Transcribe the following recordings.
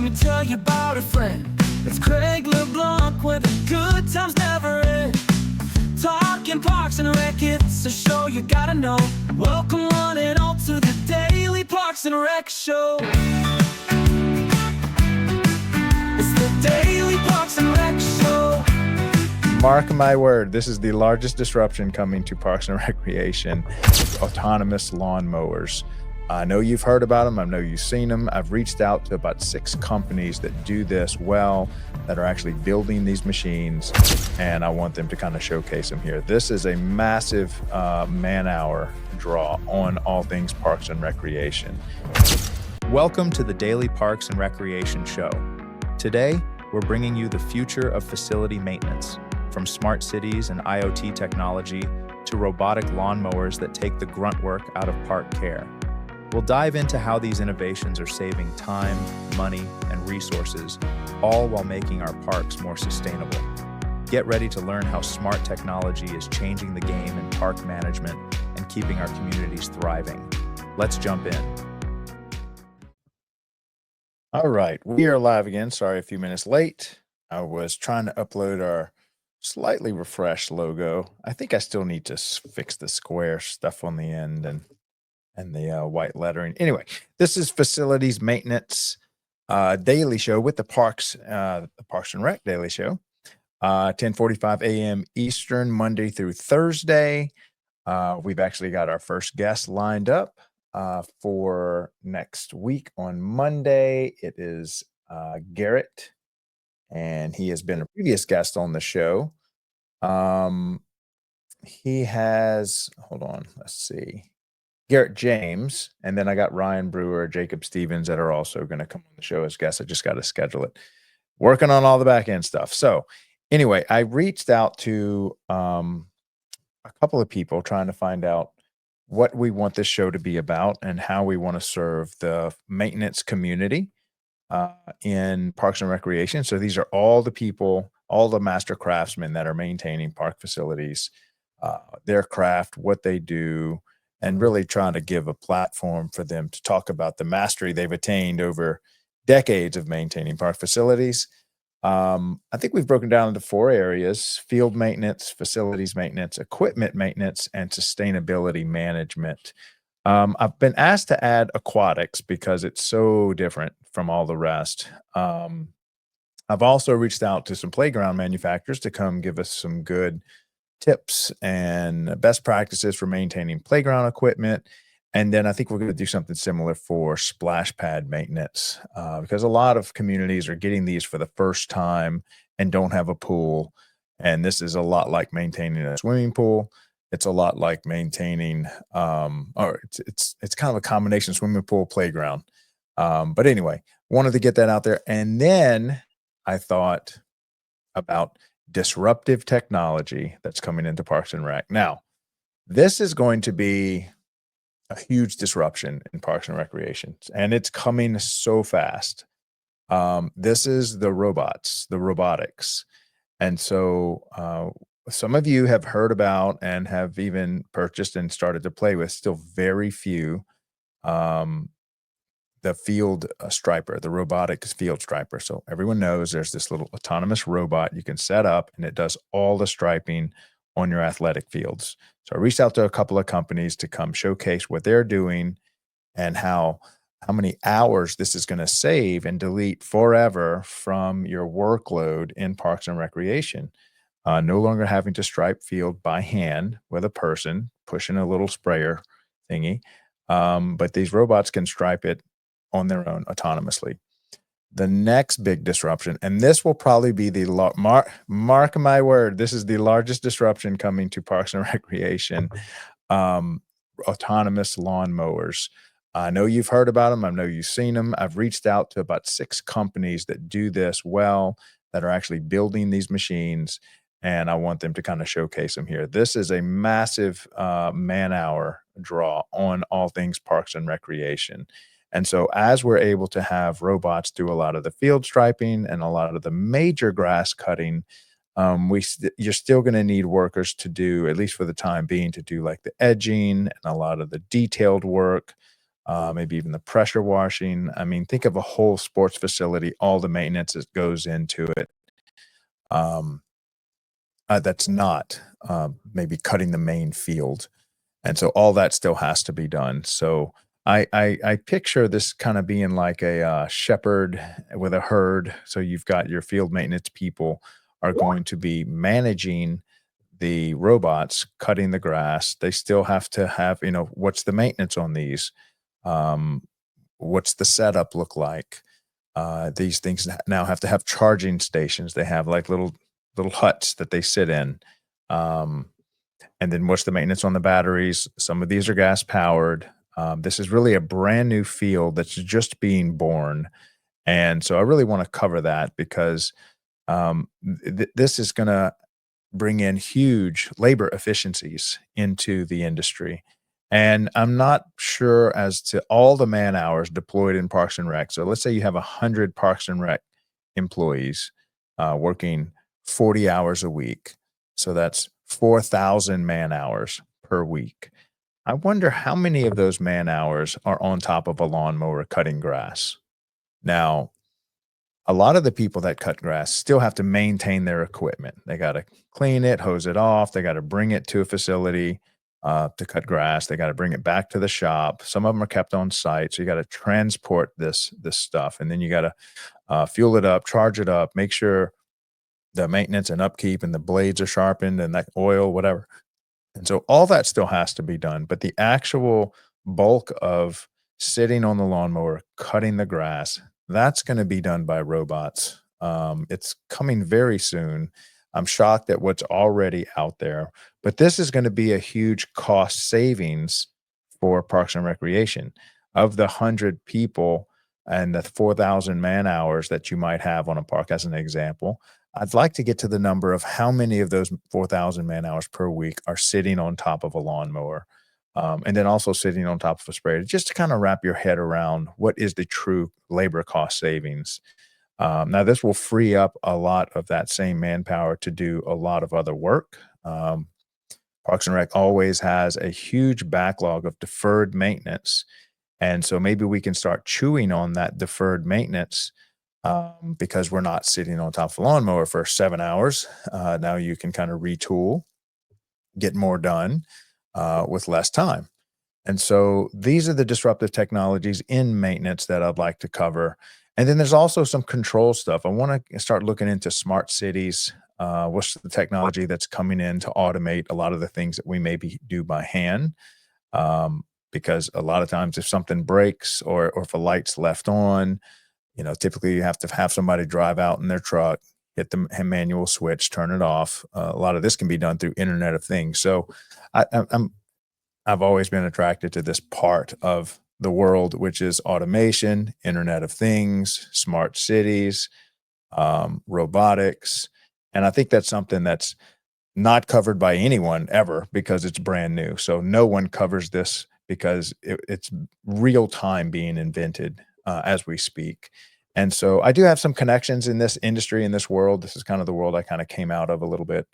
me tell you about a friend. It's Craig LeBlanc where the good times never end. Talking Parks and Rec, it's a show you gotta know. Welcome one and all to the Daily Parks and Rec Show. It's the Daily Parks and Rec Show. Mark my word, this is the largest disruption coming to Parks and Recreation, autonomous lawnmowers. I know you've heard about them. I know you've seen them. I've reached out to about 6 companies that do this well, that are actually building these machines, and I want them to kind of showcase them here. This is a massive man-hour draw on all things Parks and Recreation. Welcome to the Daily Parks and Recreation Show. Today, we're bringing you the future of facility maintenance, from smart cities and IoT technology to robotic lawnmowers that take the grunt work out of park care. We'll dive into how these innovations are saving time, money, and resources, all while making our parks more sustainable. Get ready to learn how smart technology is changing the game in park management and keeping our communities thriving. Let's jump in. All right, we are live again. Sorry, a few minutes late. I was trying to upload our slightly refreshed logo. I think I still need to fix the square stuff on the end and the white lettering. Anyway, this is Facilities Maintenance Daily Show with the Parks and Rec Daily Show, 10:45 a.m. Eastern, Monday through Thursday. We've actually got our first guest lined up for next week on Monday. It is Garrett, and he has been a previous guest on the show. He has, hold on, let's see. Garrett James, and then I got Ryan Brewer, Jacob Stevens that are also going to come on the show as guests. I just got to schedule it. Working on all the back end stuff. So anyway, I reached out to a couple of people trying to find out what we want this show to be about and how we want to serve the maintenance community in Parks and Recreation. So these are all the people, all the master craftsmen that are maintaining park facilities, their craft, what they do, and really trying to give a platform for them to talk about the mastery they've attained over decades of maintaining park facilities. I think we've broken down into 4 areas: field maintenance, facilities maintenance, equipment maintenance, and sustainability management. I've been asked to add aquatics because it's so different from all the rest. I've also reached out to some playground manufacturers to come give us some good tips and best practices for maintaining playground equipment. And then I think we're going to do something similar for splash pad maintenance because a lot of communities are getting these for the first time and don't have a pool. And this is a lot like maintaining a swimming pool. It's a lot like maintaining, or it's kind of a combination swimming pool, playground. But anyway, wanted to get that out there. And then I thought about disruptive technology that's coming into Parks and Rec. Now, this is going to be a huge disruption in Parks and Recreation, and it's coming so fast. This is the robotics. And so some of you have heard about and have even purchased and started to play with, still very few, the field striper, the robotics field striper. So everyone knows there's this little autonomous robot you can set up, and it does all the striping on your athletic fields. So I reached out to a couple of companies to come showcase what they're doing and how many hours this is going to save and delete forever from your workload in Parks and Recreation. No longer having to stripe field by hand with a person pushing a little sprayer thingy, but these robots can stripe it on their own autonomously. The next big disruption, and this will probably be the mark my word, this is the largest disruption coming to Parks and Recreation, autonomous lawnmowers. I know you've heard about them. I know you've seen them. I've reached out to about 6 companies that do this well, that are actually building these machines, and I want them to kind of showcase them here. This is a massive man-hour draw on all things Parks and Recreation. And so as we're able to have robots do a lot of the field striping and a lot of the major grass cutting, you're still going to need workers to do, at least for the time being, to do like the edging and a lot of the detailed work. maybe even the pressure washing. I mean, think of a whole sports facility, all the maintenance that goes into it. Um, that's not maybe cutting the main field. And so all that still has to be done. So I picture this kind of being like a shepherd with a herd. So you've got your field maintenance people are going to be managing the robots cutting the grass. They still have to have, what's the maintenance on these? Um, what's the setup look like? These things now have to have charging stations. They have like little huts that they sit in. Um, and then what's the maintenance on the batteries? Some of these are gas powered. This is really a brand new field that's just being born. And so I really want to cover that because this is going to bring in huge labor efficiencies into the industry. And I'm not sure as to all the man hours deployed in Parks and Rec. So let's say you have 100 Parks and Rec employees working 40 hours a week. So that's 4,000 man hours per week. I wonder how many of those man hours are on top of a lawnmower cutting grass. Now, a lot of the people that cut grass still have to maintain their equipment. They got to clean it, hose it off. They got to bring it to a facility to cut grass. They got to bring it back to the shop. Some of them are kept on site, so you got to transport this stuff, and then you got to fuel it up, charge it up, make sure the maintenance and upkeep and the blades are sharpened and that oil, whatever. And so all that still has to be done, but the actual bulk of sitting on the lawnmower, cutting the grass, that's going to be done by robots. It's coming very soon. I'm shocked at what's already out there, but this is going to be a huge cost savings for Parks and Recreation. Of the 100 people and the 4,000 man hours that you might have on a park, as an example, I'd like to get to the number of how many of those 4,000 man hours per week are sitting on top of a lawnmower, and then also sitting on top of a sprayer, just to kind of wrap your head around what is the true labor cost savings. Now, this will free up a lot of that same manpower to do a lot of other work. Parks and Rec always has a huge backlog of deferred maintenance. And so maybe we can start chewing on that deferred maintenance because we're not sitting on top of a lawnmower for 7 hours. Now you can kind of retool, get more done with less time. And so these are the disruptive technologies in maintenance that I'd like to cover. And then there's also some control stuff. I want to start looking into smart cities. What's the technology that's coming in to automate a lot of the things that we maybe do by hand? Because a lot of times if something breaks or if a light's left on, typically you have to have somebody drive out in their truck, hit the manual switch, turn it off. A lot of this can be done through Internet of Things. So I've always been attracted to this part of the world, which is automation, Internet of Things, smart cities, robotics. And I think that's something that's not covered by anyone ever because it's brand new. So no one covers this because it's real time being invented as we speak. And so I do have some connections in this industry, in this world. This is kind of the world I kind of came out of a little bit.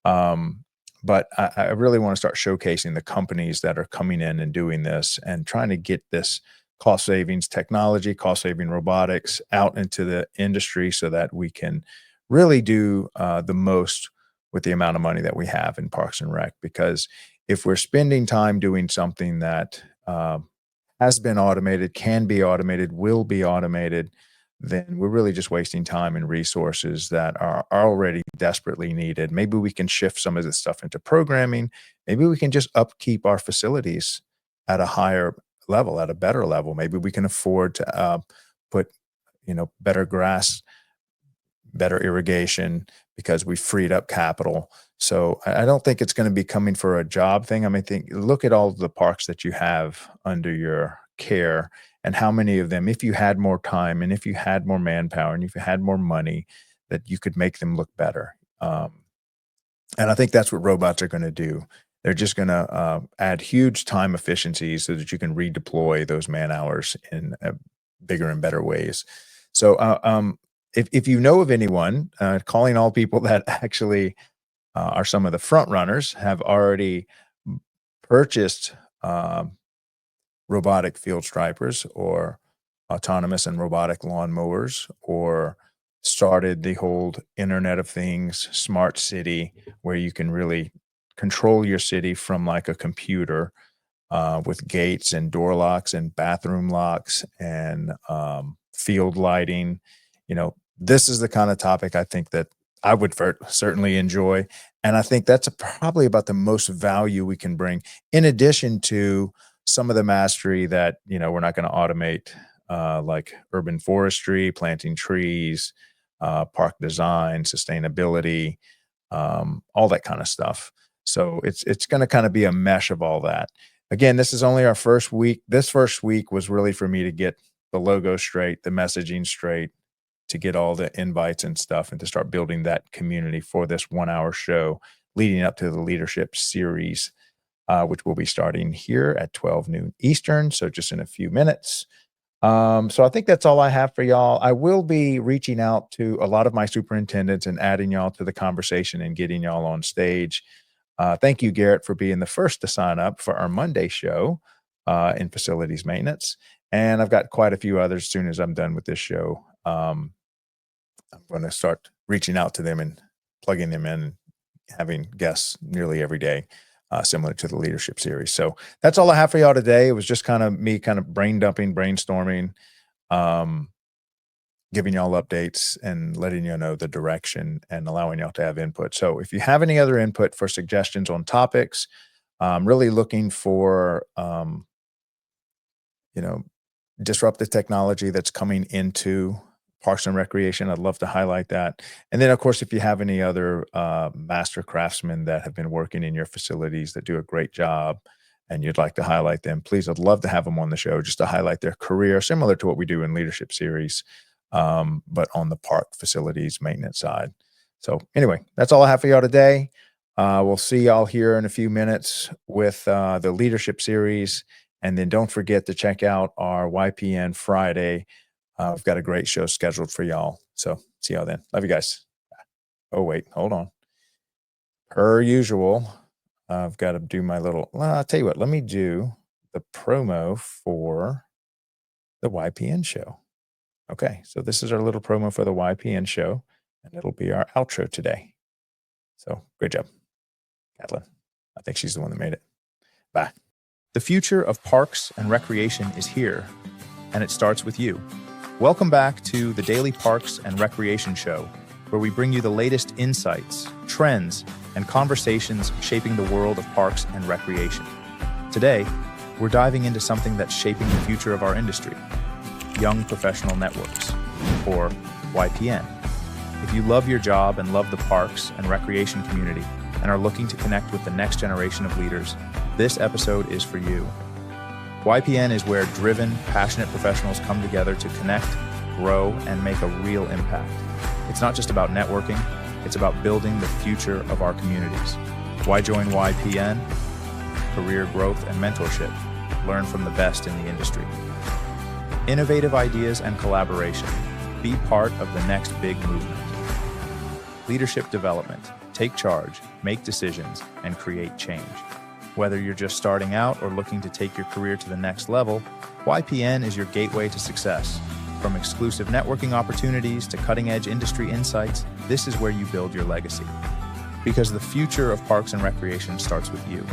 But I really want to start showcasing the companies that are coming in and doing this and trying to get this cost savings technology, cost saving robotics out into the industry so that we can really do the most with the amount of money that we have in Parks and Rec. Because if we're spending time doing something that has been automated, can be automated, will be automated, then we're really just wasting time and resources that are already desperately needed. Maybe we can shift some of this stuff into programming. Maybe we can just upkeep our facilities at a higher level, at a better level. Maybe we can afford to put, better grass, better irrigation because we freed up capital. So I don't think it's going to be coming for a job thing. I mean, look at all the parks that you have under your care and how many of them, if you had more time and if you had more manpower and if you had more money, that you could make them look better. And I think that's what robots are going to do. They're just going to add huge time efficiencies so that you can redeploy those man hours in bigger and better ways. So if you know of anyone, calling all people that actually are some of the front runners, have already purchased robotic field stripers or autonomous and robotic lawnmowers, or started the whole Internet of Things, smart city, where you can really control your city from like a computer with gates and door locks and bathroom locks and field lighting. This is the kind of topic I think that I would certainly enjoy. And I think that's probably about the most value we can bring, in addition to some of the mastery that, we're not going to automate, like urban forestry, planting trees, park design, sustainability, all that kind of stuff. So it's going to kind of be a mesh of all that. Again, this is only our first week. This first week was really for me to get the logo straight, the messaging straight, to get all the invites and stuff, and to start building that community for this 1-hour show leading up to the leadership series, which will be starting here at 12 noon Eastern. So just in a few minutes. So I think that's all I have for y'all. I will be reaching out to a lot of my superintendents and adding y'all to the conversation and getting y'all on stage. Thank you, Garrett, for being the first to sign up for our Monday show in facilities maintenance. And I've got quite a few others as soon as I'm done with this show. I'm going to start reaching out to them and plugging them in, and having guests nearly every day, similar to the leadership series. So that's all I have for y'all today. It was just kind of me brain dumping, brainstorming, giving y'all updates and letting you know the direction and allowing y'all to have input. So if you have any other input for suggestions on topics, I'm really looking for, disruptive technology that's coming into Parks and Recreation. I'd love to highlight that. And then, of course, if you have any other master craftsmen that have been working in your facilities that do a great job and you'd like to highlight them, please, I'd love to have them on the show just to highlight their career, similar to what we do in Leadership Series, but on the park facilities maintenance side. So anyway, that's all I have for y'all today. We'll see y'all here in a few minutes with the Leadership Series. And then don't forget to check out our YPN Friday. We've got a great show scheduled for y'all. So see y'all then. Love you guys. Oh, wait, hold on. Per usual, I've got to do my little, I'll tell you what, let me do the promo for the YPN show. Okay, so this is our little promo for the YPN show, and it'll be our outro today. So great job, Kathleen. I think she's the one that made it. Bye. The future of parks and recreation is here, and it starts with you. Welcome back to the Daily Parks and Recreation Show, where we bring you the latest insights, trends, and conversations shaping the world of parks and recreation. Today, we're diving into something that's shaping the future of our industry, Young Professional Networks, or YPN. If you love your job and love the parks and recreation community and are looking to connect with the next generation of leaders, this episode is for you. YPN is where driven, passionate professionals come together to connect, grow, and make a real impact. It's not just about networking, it's about building the future of our communities. Why join YPN? Career growth and mentorship. Learn from the best in the industry. Innovative ideas and collaboration. Be part of the next big movement. Leadership development. Take charge, make decisions, and create change. Whether you're just starting out or looking to take your career to the next level, YPN is your gateway to success. From exclusive networking opportunities to cutting-edge industry insights, this is where you build your legacy. Because the future of parks and recreation starts with you.